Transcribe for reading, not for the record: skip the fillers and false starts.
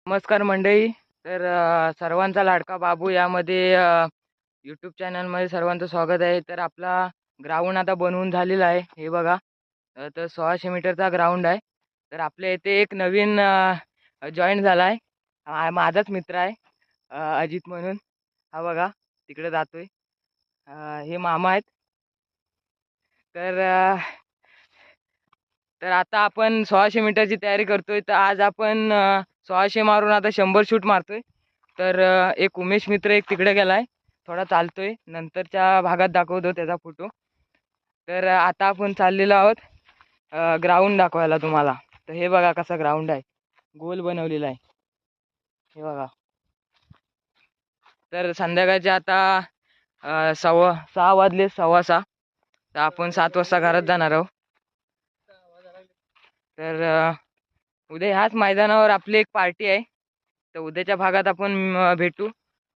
नमस्कार मंडळी. तर सर्वांचा लाडका बाबू यामध्ये यूट्यूब चॅनलमध्ये सर्वांचं स्वागत आहे. तर आपला ग्राउंड आता बनवून झालेला आहे. हे बघा, तर 1600 मीटरचा ग्राउंड आहे. तर आपल्या इथे एक नवीन जॉईन झाला आहे. माझाच मित्र आहे, अजित म्हणून. हा बघा, तिकडे जातोय. हे मामा आहेत. तर तर आता आपण 1600 मीटरची तयारी करतोय. तर आज आपण 1600 मारून आता 100 शूट मारतोय. तर एक उमेश मित्र एक तिकडे गेलाय, थोडा चालतोय. नंतरच्या भागात दाखवतो त्याचा फोटो. तर आता आपण चाललेलो आहोत ग्राउंड दाखवायला तुम्हाला. तर हे बघा कसा ग्राउंड आहे, गोल बनवलेला आहे. हे बघा. तर संध्याकाळचे आता 6:15 वाजले, 6:15. तर आपण 7 वाजता घरात जाणार आहोत. तर उद्या ह्याच मैदानावर आपली एक पार्टी आहे. तर उद्याच्या भागात आपण भेटू.